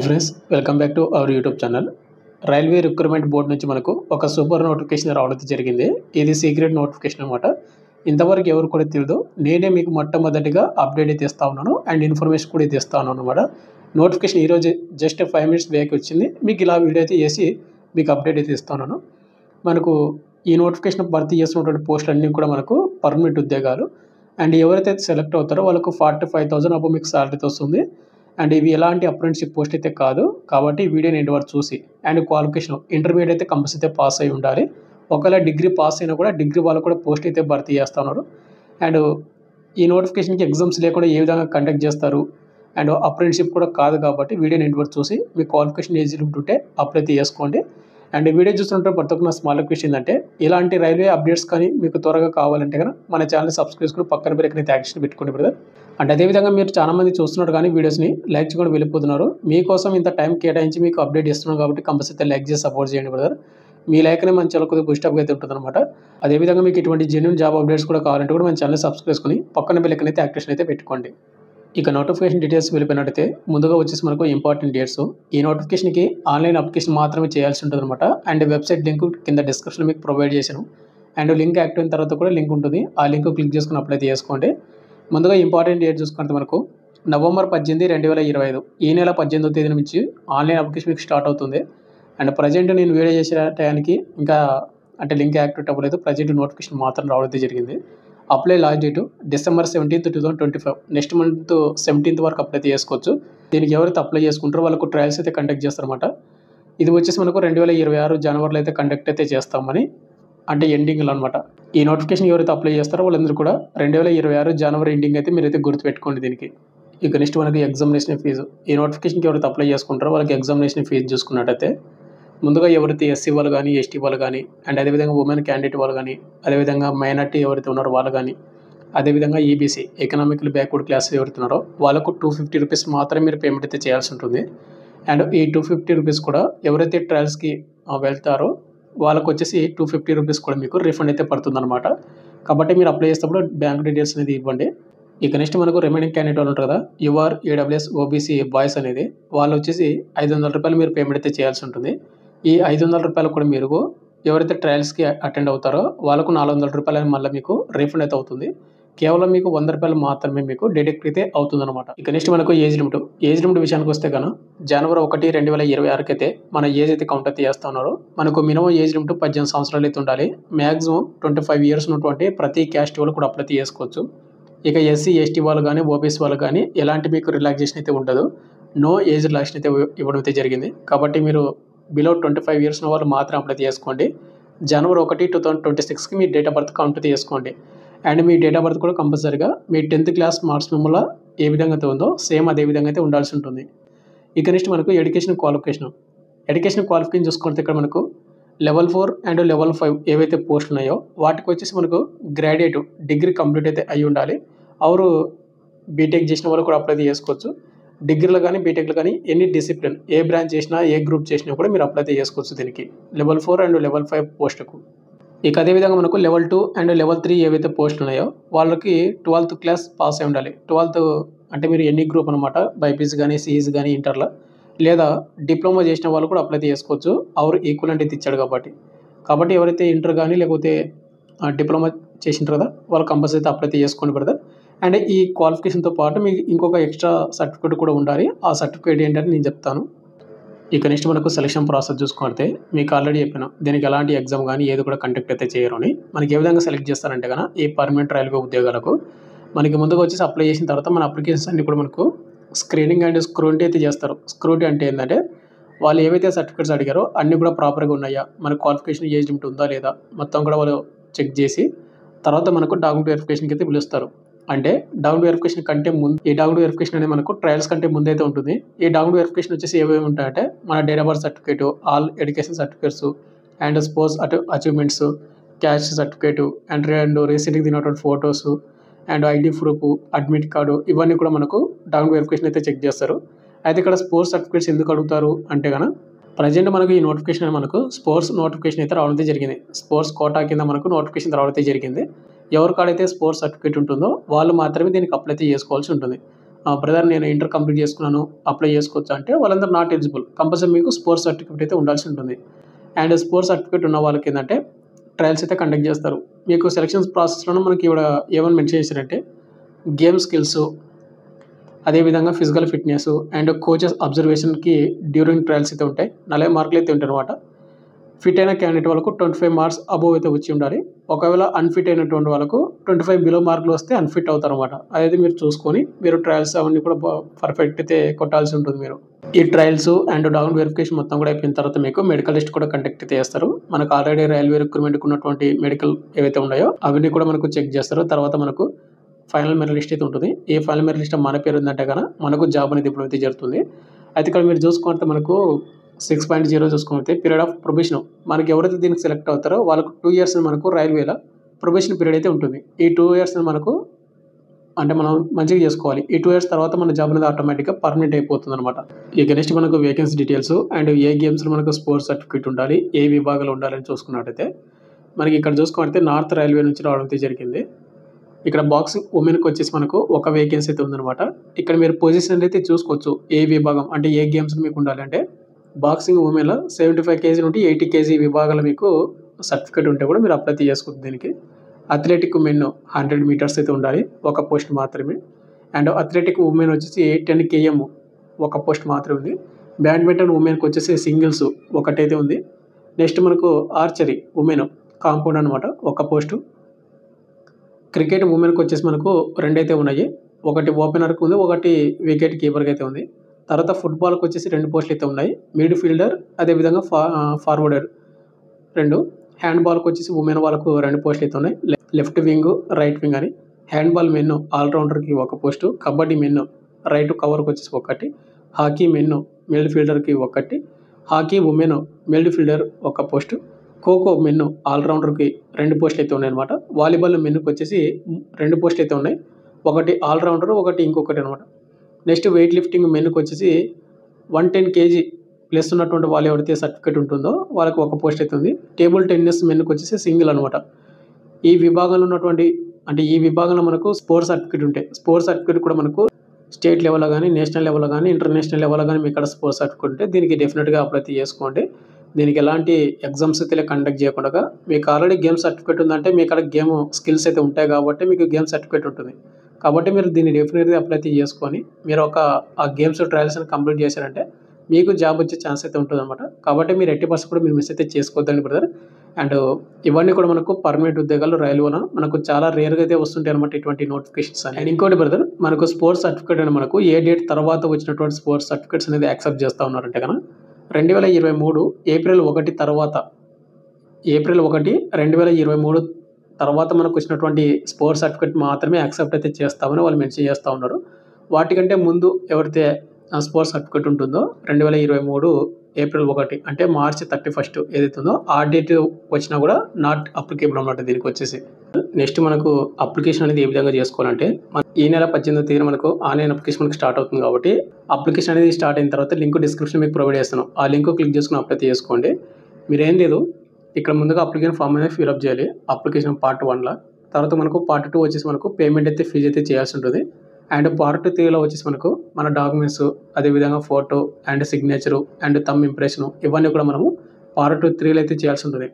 Friends, welcome back to our YouTube channel. Railway recruitment board నుంచి మనకు ఒక super notification రావడం జరిగింది. ఇది సీక్రెట్ నోటిఫికేషన్ అనమాట. ఇంతవరకు ఎవరు కూడా తెలియదు. నేనే మీకు మొట్టమొదటిగా అప్డేట్ అయితే ఇస్తా ఉన్నాను అండ్ ఇన్ఫర్మేషన్ కూడా అయితే ఇస్తా ఉన్నాను అనమాట. నోటిఫికేషన్ ఈరోజు జస్ట్ 5 minutes బ్యాక్ వచ్చింది. మీకు ఇలా వీడియో అయితే చేసి మీకు అప్డేట్ అయితే ఇస్తాను. మనకు ఈ నోటిఫికేషన్ భర్తీ చేస్తున్నటువంటి పోస్టులు అన్నీ కూడా మనకు పర్మనెంట్ ఉద్యోగాలు. అండ్ ఎవరైతే సెలెక్ట్ అవుతారో వాళ్ళకు 45,000 అప్పుడు మీకు సాలరీతో వస్తుంది. అండ్ ఇవి ఎలాంటి అప్రెంటిస్‌షిప్ పోస్ట్ అయితే కాదు. కాబట్టి ఈ వీడియోని ఎండ్ వరకు చూసి అండ్ క్వాలిఫికేషన్ ఇంటర్మీడియేట్ అయితే కంపల్సరీ అయితే పాస్ అయి ఉండాలి. ఒకవేళ డిగ్రీ పాస్ అయినా కూడా డిగ్రీ వాళ్ళు కూడా పోస్ట్ అయితే భర్తీ చేస్తా ఉన్నారు. అండ్ ఈ నోటిఫికేషన్‌కి ఎగ్జామ్స్ లేకుండా ఏ విధంగా కండక్ట్ చేస్తారు అండ్ అప్రెంటిస్‌షిప్ కూడా కాదు కాబట్టి వీడియోని ఎండ్ వరకు చూసి మీ క్వాలిఫికేషన్ ఏజ్ లిమిట్ ఉంటే అప్లై అయితే చేసుకోండి. అండ్ వీడియో చూస్తుంటే ప్రతి ఒక్క స్మాల్ రిక్వెస్ట్ ఏంటంటే ఇలాంటి రైల్వే అప్డేట్స్ కానీ మీకు త్వరగా కావాలంటే కనుక మన ఛానల్ని సబ్స్క్రైబ్ చేసుకుని పక్కన బెల్ ఐకాన్ యాక్షన్ పెట్టుకోండి బ్రదర్. అండ్ అదేవిధంగా మీరు చాలామంది చూస్తున్నారు కానీ వీడియోస్ని లైక్ చేయకుండా వెళ్ళిపోతున్నారు. మీకోసం ఇంత టైం కేటాయించి మీకు అప్డేట్ ఇస్తున్నాం కాబట్టి కంపల్సరీ లైక్ చేసి సపోర్ట్ చేయండి బ్రదర్. మీ లైక్నే మన ఛానల్ కొద్దిగా బూస్టప్గా అయితే ఉంటుందన్నమాట. అదేవిధంగా మీకు ఇటువంటి జెన్యూన్ జాబ్ అప్డేట్స్ కూడా కావాలంటే కూడా మన ఛానల్ సబ్స్క్రైబ్ చేసుకుని పక్కన బెల్ ఐకాన్ అయితే యాక్టివేషన్ అయితే పెట్టుకోండి. ఇక నోటిఫికేషన్ డీటెయిల్స్ వెళ్ళిపోయినట్టయితే ముందుగా వచ్చేసి మనకు ఇంపార్టెంట్ డేట్స్. ఈ నోటిఫికేషన్కి ఆన్లైన్ అప్లికేషన్ మాత్రమే చేయాల్సి ఉంటుంది అనమాట. అండ్ వెబ్సైట్ లింక్ కింద డిస్క్రిప్షన్లో మీకు ప్రొవైడ్ చేశాను. అండ్ లింక్ యాక్టివ్ అయిన తర్వాత కూడా లింక్ ఉంటుంది. ఆ లింక్ క్లిక్ చేసుకుని అప్లై చేసుకోండి. ముందుగా ఇంపార్టెంట్ డేట్ చూసుకుంటే మనకు November 18, 2025 ఈ నెల 18వ తేదీ నుంచి ఆన్లైన్ అప్లికేషన్ మీకు స్టార్ట్ అవుతుంది. అండ్ ప్రజెంట్ నేను వీడియో చేసే టయానికి ఇంకా అంటే లింక్ యాక్టివేట్ అవ్వలేదు. ప్రజెంట్ నోటిఫికేషన్ మాత్రం రావడం జరిగింది. Apply last date December 17, 2025. Next month 17th వరకు అప్లై చేసుకోవచ్చు. దీనికి ఎవరైతే అప్లై చేసుకుంటారో వాళ్ళకు ట్రయల్స్ అయితే కండక్ట్ చేస్తారన్నమాట. ఇది వచ్చేసి మనకు 2026 జనవరిలో అయితే కండక్ట్ అయితే చేస్తామని అంటే ఎండింగ్లో అనమాట. ఈ నోటిఫికేషన్ ఎవరైతే అప్లై చేస్తారో వాళ్ళందరూ కూడా 2026 జనవరి ఎండింగ్ అయితే మీరైతే గుర్తుపెట్టుకోండి దీనికి. ఇక నెక్స్ట్ మనకి ఎగ్జామినేషన్ ఫీజు. ఈ నోటిఫికేషన్కి ఎవరైతే అప్లై చేసుకుంటారో వాళ్ళకి ఎగ్జామినేషన్ ఫీజు చూసుకున్నట్టయితే ముందుగా ఎవరైతే ఎస్సీ వాళ్ళు కానీ ఎస్టీ వాళ్ళు కానీ అండ్ అదేవిధంగా ఉమెన్ క్యాండిడేట్ వాళ్ళు కానీ అదేవిధంగా మైనార్టీ ఎవరైతే ఉన్నారో వాళ్ళు కానీ అదేవిధంగా ఈబీసీ ఎకనామికల్ బ్యాక్వర్డ్ క్లాస్ ఎవరైతే ఉన్నారో వాళ్ళకు 250 రూపీస్ మాత్రమే మీరు పేమెంట్ అయితే చేయాల్సి ఉంటుంది. అండ్ ఈ 250 రూపీస్ కూడా ఎవరైతే ట్రయల్స్కి వెళ్తారో వాళ్ళకు వచ్చేసి 250 రూపీస్ కూడా మీకు రిఫండ్ అయితే పడుతుందన్నమాట. కాబట్టి మీరు అప్లై చేసేటప్పుడు బ్యాంక్ డీటెయిల్స్ అనేది ఇవ్వండి. ఇక నెక్స్ట్ మనకు రిమైనింగ్ క్యాండిడేట్ వాళ్ళు ఉంటారు కదా, యూఆర్, ఏడబ్ల్యూఎస్, ఓబీసీ బాయ్స్ అనేది వాళ్ళు వచ్చేసి 500 రూపాయలు మీరు పేమెంట్ అయితే చేయాల్సి ఉంటుంది. ఈ 500 రూపాయలు కూడా మీరు ఎవరైతే ట్రయల్స్కి అటెండ్ అవుతారో వాళ్ళకు 400 రూపాయలు మళ్ళీ మీకు రీఫండ్ అయితే అవుతుంది. కేవలం మీకు 100 రూపాయలు మాత్రమే మీకు డిడక్ట్ అయితే అవుతుందన్నమాట. ఇక నెక్స్ట్ మనకు ఏజ్ లిమిట్ విషయానికి వస్తే కనుక January 1, 2026 అయితే మన ఏజ్ అయితే కౌంట్ అయితే చేస్తూ ఉన్నారు. మనకు మినిమం ఏజ్ లిమిట్ 18 సంవత్సరాలు అయితే ఉండాలి. మ్యాక్సిమం 25 years ఉన్నటువంటి ప్రతి క్యాస్ట్ వాళ్ళు కూడా అప్లై చేసుకోవచ్చు. ఇక ఎస్సీ ఎస్టీ వాళ్ళు కానీ ఓబీసీ వాళ్ళు కానీ ఎలాంటి మీకు రిలాక్సేషన్ అయితే ఉండదు. నో ఏజ్ రిలాక్సేషన్ అయితే ఇవ్వడం అయితే జరిగింది. కాబట్టి మీరు బిలో 25 years ఉన్న వాళ్ళు మాత్రం అప్లై చేసుకోండి. January 1, 2026కి మీ డేట్ ఆఫ్ బర్త్ కౌంట్ అయితే చేసుకోండి. అండ్ మీ డేట్ ఆఫ్ బర్త్ కూడా కంపల్సరీగా మీ 10th క్లాస్ మార్క్స్ మెమోలో ఏ విధంగా అయితే ఉందో సేమ్ అదే విధంగా అయితే ఉండాల్సి ఉంటుంది. ఇక నెక్స్ట్ మనకు ఎడ్యుకేషన్ క్వాలిఫికేషన్ చూసుకుంటే ఇక్కడ మనకు Level 4 అండ్ Level 5 ఏవైతే పోస్టులు ఉన్నాయో వాటికి వచ్చేసి మనకు గ్రాడ్యుయేట్ డిగ్రీ కంప్లీట్ అయితే అయి ఉండాలి. అవరు బీటెక్ చేసిన వాళ్ళు కూడా అప్లై చేసుకోవచ్చు. డిగ్రీలో కానీ బీటెక్లో కానీ ఎనీ డిసిప్లిన్ ఏ బ్రాంచ్ చేసినా ఏ గ్రూప్ చేసినా కూడా మీరు అప్లై చేసుకోవచ్చు దీనికి Level 4 అండ్ Level 5 పోస్టుకు. ఇక అదేవిధంగా మనకు Level 2 అండ్ Level 3 ఏవైతే పోస్టులు ఉన్నాయో వాళ్ళకి 12th క్లాస్ పాస్ అయి ఉండాలి. 12th అంటే మీరు ఎన్ని గ్రూప్ అనమాట, బైపీసీ కానీ సిఈసీ కానీ ఇంటర్లో లేదా డిప్లొమా చేసిన వాళ్ళు కూడా అప్లై చేసుకోవచ్చు. అవరు ఈక్వలెంట్ అయితే ఇచ్చాడు కాబట్టి ఎవరైతే ఇంటర్ కానీ లేకపోతే డిప్లొమా చేసింటారు కదా వాళ్ళు కంపల్సరీ అప్లై చేసుకోండి బ్రదర్. అండ్ ఈ క్వాలిఫికేషన్తో పాటు మీకు ఇంకొక ఎక్స్ట్రా సర్టిఫికేట్ కూడా ఉండాలి. ఆ సర్టిఫికేట్ ఏంటంటే నేను చెప్తాను. ఇక నెక్స్ట్ మనకు సెలక్షన్ ప్రాసెస్ చూసుకుంటే మీకు ఆల్రెడీ చెప్పాను దీనికి ఎలాంటి ఎగ్జామ్ కానీ ఏది కూడా కండక్ట్ అయితే చేయరు అని. మనకి ఏ విధంగా సెలెక్ట్ చేస్తారంటే కనుక ఈ పర్మనెంట్ రైల్వే ఉద్యోగాలకు మనకి ముందుగా వచ్చేసి అప్లై చేసిన తర్వాత మన అప్లికేషన్స్ అన్ని కూడా మనకు స్క్రీనింగ్ అండ్ స్క్రూటినీ అయితే చేస్తారు. స్క్రూటినీ అంటే ఏంటంటే వాళ్ళు ఏవైతే సర్టిఫికేట్స్ అడిగారో అన్నీ కూడా ప్రాపర్గా ఉన్నాయా, మన క్వాలిఫికేషన్ ఏజ్ లిమిట్ ఉందా లేదా మొత్తం కూడా వాళ్ళు చెక్ చేసి తర్వాత మనకు డాక్యుమెంట్ వెరిఫికేషన్కి అయితే పిలుస్తారు. అంటే డాక్యుమెంట్ వెరిఫికేషన్ కంటే ముందు ఈ డాక్యుమెంట్ వెరిఫికేషన్ అనేది మనకు ట్రయల్స్ కంటే ముందు అయితే ఉంటుంది. ఈ డాక్యుమెంట్ వెరిఫికేషన్ వచ్చేసి ఏమేమి ఉంటాయంటే మన date of birth certificate, all education certificates and sports achievements, caste certificate and రీసెంట్గా తినటువంటి photos and ID proof, admit card ఇవన్నీ కూడా మనకు డాక్యుమెంట్ వెరిఫికేషన్ అయితే చెక్ చేస్తారు. అయితే ఇక్కడ స్పోర్ట్స్ సర్టిఫికేట్స్ ఎందుకు అడుగుతారు అంటే కనుక ప్రజెంట్ మనకు ఈ నోటిఫికేషన్ మనకు స్పోర్ట్స్ నోటిఫికేషన్ అయితే రావడం జరిగింది. స్పోర్ట్స్ కోటా కింద మనకు నోటిఫికేషన్ రావడం జరిగింది. ఎవరికాడైతే స్పోర్ట్స్ సర్టిఫికేట్ ఉంటుందో వాళ్ళు మాత్రమే దీనికి అప్లై చేసుకోవాల్సి ఉంటుంది. బ్రదర్ నేను ఇంటర్ కంప్లీట్ చేసుకున్నాను, అప్లై చేసుకోవచ్చా అంటే వాళ్ళందరూ నాట్ ఎలిజిబుల్. కంపల్సరీ మీకు స్పోర్ట్స్ సర్టిఫికేట్ అయితే ఉండాల్సి ఉంటుంది. అండ్ స్పోర్ట్స్ సర్టిఫికేట్ ఉన్న వాళ్ళకి ఏంటంటే ట్రయల్స్ అయితే కండక్ట్ చేస్తారు. మీకు సెలక్షన్స్ ప్రాసెస్‌లోనే మనకి ఇక్కడ ఏమని మెన్షన్ చేశారంటే గేమ్ స్కిల్స్, అదేవిధంగా ఫిజికల్ ఫిట్‌నెస్ అండ్ కోచెస్ అబ్జర్వేషన్‌కి డ్యూరింగ్ ట్రయల్స్ అయితే ఉంటాయి. 40 మార్కులు అయితే ఉంటాయన్నమాట. ఫిట్ అయిన క్యాండిడేట్ వాళ్ళకు 25 మార్క్స్ అబోవ్ అయితే వచ్చి ఉండాలి. ఒకవేళ అన్‌ఫిట్ అయినటువంటి వాళ్ళకు 25 బిలో మార్కులు వస్తే అన్‌ఫిట్ అవుతారన్నమాట. అదైతే మీరు చూసుకొని మీరు ట్రయల్స్ అవన్నీ కూడా పర్ఫెక్ట్ అయితే కొట్టాల్సి ఉంటుంది మీరు. ఈ ట్రయల్స్ అండ్ డాక్యుమెంట్ వెరిఫికేషన్ మొత్తం కూడా అయిపోయిన తర్వాత మీకు మెడికల్ టెస్ట్ కూడా కండక్ట్ అయితే చేస్తారు. మనకు ఆల్రెడీ రైల్వే రిక్రూట్‌మెంట్‌కి ఉన్నటువంటి మెడికల్ ఏవైతే ఉన్నాయో అవన్నీ కూడా మనకు చెక్ చేస్తారు. తర్వాత మనకు ఫైనల్ మెరిట్ లిస్ట్ అయితే ఉంటుంది. ఈ ఫైనల్ మెరిట్ లిస్ట్‌లో మన పేరు ఉందంటే గన మనకు జాబ్ అనేది ఇప్పుడైతే జరుగుతుంది. అయితే ఇక్కడ మీరు చూసుకుంటే మనకు 6.0 చూసుకుంటే పీరియడ్ ఆఫ్ ప్రొబేషన్. మనకి ఎవరైతే దీనికి సెలెక్ట్ అవుతారో వాళ్ళకు 2 ఇయర్స్ మనకు రైల్వేలో ప్రొబేషన్ పీరియడ్ అయితే ఉంటుంది. ఈ 2 ఇయర్స్‌ని మనకు అంటే మనం మంచిగా చేసుకోవాలి. ఈ 2 ఇయర్స్ తర్వాత మన జాబ్ అనేది ఆటోమేటిక్‌గా పర్మనెంట్ అయిపోతుందన్నమాట. ఇక నెక్స్ట్ మనకు వేకెన్సీ డీటెయిల్స్ అండ్ ఏ గేమ్స్‌లో మనకు స్పోర్ట్స్ సర్టిఫికేట్ ఉండాలి, ఏ విభాగాలు ఉండాలని చూసుకున్నట్టయితే మనకి ఇక్కడ చూసుకుంటే నార్త్ రైల్వే నుంచి రావడం అయితే జరిగింది. ఇక్కడ బాక్సింగ్ ఉమెన్‌కి వచ్చేసి మనకు ఒక వేకెన్సీ అయితే ఉందన్నమాట. ఇక్కడ మీరు పొజిషన్ అయితే చూసుకోవచ్చు. ఏ విభాగం అంటే ఏ గేమ్స్ మీకు ఉండాలి అంటే బాక్సింగ్ ఉమెన్‌లో 75 కేజీ నుండి 80 కేజీ విభాగాలు మీకు సర్టిఫికేట్ ఉంటే కూడా మీరు అప్లై చేసుకోవచ్చు దీనికి. అథ్లెటిక్ మెన్ 100 మీటర్స్ అయితే ఉండాలి. ఒక పోస్ట్ మాత్రమే. అండ్ అథ్లెటిక్ ఉమెన్ వచ్చేసి 10 కేఎం ఒక పోస్ట్ మాత్రమే ఉంది. బ్యాడ్మింటన్ ఉమెన్‌కి వచ్చేసి సింగిల్స్ ఒకటైతే ఉంది. నెక్స్ట్ మనకు ఆర్చరీ ఉమెన్ కాంపౌండ్ అనమాట ఒక పోస్టు. క్రికెట్ ఉమెన్‌కి వచ్చేసి మనకు 2 అయితే ఉన్నాయి. ఒకటి ఓపెనర్‌కి ఉంది. ఒకటి వికెట్ కీపర్‌కి అయితే ఉంది. తర్వాత ఫుట్బాల్‌కి వచ్చేసి 2 పోస్టులు అయితే ఉన్నాయి. మిడ్ ఫీల్డర్ అదేవిధంగా ఫార్వర్డర్ 2. హ్యాండ్‌బాల్‌కి వచ్చేసి ఉమెన్ వాళ్ళకు 2 పోస్టులు అయితే ఉన్నాయి. లెఫ్ట్ వింగ్, రైట్ వింగ్ అని. హ్యాండ్‌బాల్ మెన్ ఆల్ రౌండర్‌కి ఒక పోస్టు. కబడ్డీ మెన్ రైట్ కవర్‌కి వచ్చేసి ఒకటి. హాకీ మెన్ మిడ్ ఫీల్డర్‌కి ఒకటి. హాకీ ఉమెన్ మిడ్ ఫీల్డర్ ఒక పోస్టు. ఖోఖో మెన్ ఆల్ రౌండర్‌కి 2 పోస్టులు అయితే ఉన్నాయన్నమాట. వాలీబాల్ మెన్‌కి వచ్చేసి 2 పోస్టులు అయితే ఉన్నాయి. ఒకటి ఆల్ రౌండర్, ఒకటి ఇంకొకటి అనమాట. నెక్స్ట్ వెయిట్ లిఫ్టింగ్ మెన్‌కి వచ్చేసి 110 కేజీ ప్లస్ ఉన్నటువంటి వాళ్ళు ఎవరైతే సర్టిఫికేట్ ఉంటుందో వాళ్ళకి ఒక పోస్ట్ అయితే ఉంది. టేబుల్ టెన్నిస్ మెన్‌కి వచ్చేసి సింగిల్ అనమాట. ఈ విభాగంలో ఉన్నటువంటి అంటే ఈ విభాగంలో మనకు స్పోర్ట్స్ సర్టిఫికేట్ ఉంటాయి. స్పోర్ట్స్ సర్టిఫికేట్ కూడా మనకు స్టేట్ లెవెల్‌లో గానీ, నేషనల్ లెవెల్‌లో గానీ, ఇంటర్నేషనల్ లెవెల్‌లో గానీ మీకు స్పోర్ట్స్ సర్టిఫికేట్ ఉంటే దీనికి డెఫినిట్‌గా అప్లై చేసుకోండి. దీనికి ఎలాంటి ఎగ్జామ్స్ అయితే కండక్ట్ చేయకుండా మీకు ఆల్రెడీ గేమ్ సర్టిఫికేట్ ఉందంటే మీ కాడ గేమ్ స్కిల్స్ అయితే ఉంటాయి కాబట్టి మీకు గేమ్ సర్టిఫికేట్ ఉంటుంది. కాబట్టి మీరు దీన్ని డెఫినిట్‌గా అప్లై చేసుకొని మీరు ఆ గేమ్స్ ట్రయల్స్‌ని కంప్లీట్ చేశారంటే మీకు జాబ్ వచ్చే ఛాన్స్ అయితే ఉంటుందన్నమాట. కాబట్టి మీరు 80% కూడా మీరు మిస్ అయితే చేసుకోవద్దండి బ్రదర్. అండ్ ఇవన్నీ కూడా మనకు పర్మనెంట్ ఉద్యోగాలు రైల్వేలో మనకు చాలా రేర్‌గా అయితే వస్తుంటాయి అన్నమాట ఇటువంటి నోటిఫికేషన్స్ అని. అండ్ ఇంకోటి బ్రదర్ మనకు స్పోర్ట్స్ సర్టిఫికేట్ అని మనకు ఏ డేట్ తర్వాత వచ్చినటువంటి స్పోర్ట్స్ సర్టిఫికేట్స్ అనేది యాక్సెప్ట్ చేస్తా ఉన్నారంటే గన 2023 ఏప్రిల్ 1 తర్వాత ఏప్రిల్ 1, 2023 తర్వాత మనకు వచ్చినటువంటి స్పోర్ట్స్ సర్టిఫికేట్ మాత్రమే యాక్సెప్ట్ అయితే చేస్తామని వాళ్ళు మెన్షన్ చేస్తా ఉన్నారు. వాటికంటే ముందు ఎవరైతే స్పోర్ట్స్ సర్టిఫికేట్ ఉంటుందో 2023 ఏప్రిల్ 1 అంటే మార్చ్ 31 ఏదైతే ఉందో ఆ డేట్ వచ్చినా కూడా నాట్ అప్లికేబుల్ అన్నమాట దీనికి వచ్చేసి. నెక్స్ట్ మనకు అప్లికేషన్ అనేది ఏ విధంగా చేసుకోవాలంటే ఈ నెల 18వ తేదీన మనకు ఆన్లైన్ అప్లికేషన్ మనకు స్టార్ట్ అవుతుంది కాబట్టి అప్లికేషన్ అనేది స్టార్ట్ అయిన తర్వాత లింక్ డిస్క్రిప్షన్ మీకు ప్రొవైడ్ చేస్తాను. ఆ లింక్ క్లిక్ చేసుకుని అప్లై చేసుకోండి. మీరేం లేదు ఇక్కడ ముందుగా అప్లికేషన్ ఫామ్ అనేది ఫిల్అప్ చేయాలి. అప్లికేషన్ పార్ట్ 1లా. తర్వాత మనకు పార్ట్ 2 వచ్చేసి మనకు పేమెంట్ అయితే ఫీజు అయితే చేయాల్సి ఉంటుంది. అండ్ పార్ట్ 3లో వచ్చేసి మనకు మన డాక్యుమెంట్స్ అదేవిధంగా photo and signature and thumb impression ఇవన్నీ కూడా మనము పార్ట్ 3లో అయితే చేయాల్సి ఉంటుంది.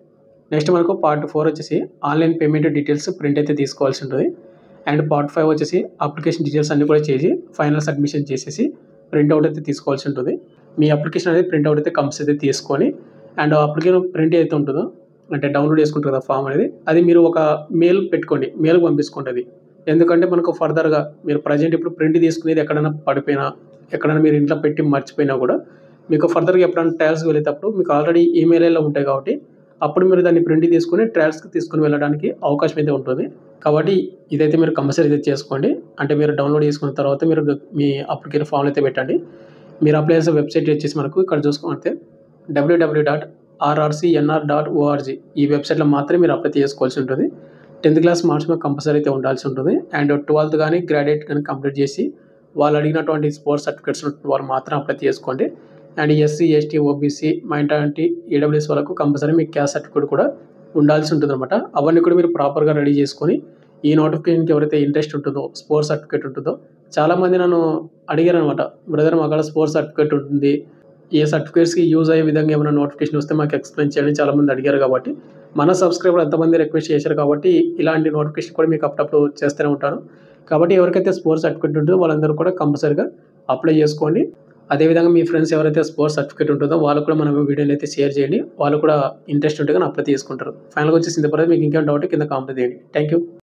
నెక్స్ట్ మనకు పార్ట్ 4 వచ్చేసి ఆన్లైన్ పేమెంట్ డీటెయిల్స్ ప్రింట్ అయితే తీసుకోవాల్సి ఉంటుంది. అండ్ పార్ట్ 5 వచ్చేసి అప్లికేషన్ డీటెయిల్స్ అన్నీ కూడా చేసి ఫైనల్ సబ్మిషన్ చేసేసి ప్రింట్అవుట్ అయితే తీసుకోవాల్సి ఉంటుంది. మీ అప్లికేషన్ అనేది ప్రింట్అవుట్ అయితే కంప్లీట్ అయితే తీసుకొని అండ్ అప్లికేషన్ ప్రింట్ అయితే ఉంటుందో అంటే డౌన్లోడ్ చేసుకుంటారు కదా ఫామ్ అనేది అది మీరు ఒక మెయిల్ పెట్టుకోండి. మెయిల్కి పంపించుకోండి అది. ఎందుకంటే మనకు ఫర్దర్‌గా మీరు ప్రజెంట్ ఇప్పుడు ప్రింట్ తీసుకునేది ఎక్కడైనా పడిపోయినా, ఎక్కడైనా మీరు ఇంట్లో పెట్టి మర్చిపోయినా కూడా మీకు ఫర్దర్‌గా ఎప్పుడైనా ట్రయల్స్‌కి వెళ్ళేటప్పుడు మీకు ఆల్రెడీ ఈమెయిల్‌లో ఉంటాయి కాబట్టి అప్పుడు మీరు దాన్ని ప్రింట్ తీసుకొని ట్రయల్స్‌కి తీసుకొని వెళ్ళడానికి అవకాశం అయితే ఉంటుంది. కాబట్టి ఇదైతే మీరు కంపల్సరీ అయితే చేసుకోండి. అంటే మీరు డౌన్లోడ్ చేసుకున్న తర్వాత మీరు మీ అప్లికేషన్ ఫామ్‌లో అయితే పెట్టండి. మీరు అప్లై చేసే వెబ్సైట్ వచ్చేసి మనకు ఇక్కడ చూసుకుంటే www.rrcnr.org ఈ వెబ్సైట్‌లో మాత్రమే మీరు అప్లై చేసుకోవాల్సి ఉంటుంది. 10th క్లాస్ మార్క్స్ మీకు కంపల్సరీ అయితే ఉండాల్సి ఉంటుంది. అండ్ 12th కానీ గ్రాడ్యుయేట్ కానీ కంప్లీట్ చేసి వాళ్ళు అడిగినటువంటి స్పోర్ట్స్ సర్టిఫికేట్స్ వాళ్ళు మాత్రం అప్లై చేసుకోండి. And SC, ST, OBC, minority, EWS వాళ్ళకు కంపల్సరీ మీకు క్యాస్ట్ సర్టిఫికేట్ కూడా ఉండాల్సి ఉంటుందన్నమాట. అవన్నీ కూడా మీరు ప్రాపర్‌గా రెడీ చేసుకొని ఈ నోటిఫికేషన్‌కి ఎవరైతే ఇంట్రెస్ట్ ఉంటుందో, స్పోర్ట్స్ సర్టిఫికేట్ ఉంటుందో చాలామంది నన్ను అడిగారనమాట. బ్రదర్ మాకాడ స్పోర్ట్స్ సర్టిఫికేట్ ఉంటుంది. ఏ సర్టిఫికేట్స్‌కి యూజ్ అయ్యే విధంగా ఏమైనా నోటిఫికేషన్ వస్తే మాకు ఎక్స్‌ప్లెయిన్ చేయండి చాలామంది అడిగారు కాబట్టి, మన సబ్స్క్రైబర్ ఎంతమంది రిక్వెస్ట్ చేశారు కాబట్టి ఇలాంటి నోటిఫికేషన్ కూడా మీకు అప్పుడప్పుడు చేస్తూనే ఉంటాను. కాబట్టి ఎవరికైతే స్పోర్ట్స్ సర్టిఫికేట్ ఉంటుందో వాళ్ళందరూ కూడా కంపల్సరీగా అప్లై చేసుకోండి. అదేవిధంగా మీ ఫ్రెండ్స్ ఎవరైతే స్పోర్ట్స్ సర్టిఫికేట్ ఉంటుందో వాళ్ళకు కూడా మన వీడియోని అయితే షేర్ చేయండి. వాళ్ళు కూడా ఇంట్రెస్ట్ ఉంటే గాని అప్లై చేసుకుంటారు. ఫైనల్‌గా వచ్చేసి ఇంత పర్లేదు. మీకు ఇంకేమైనా డౌట్ కింద కామెంట్ చేయండి. Thank you.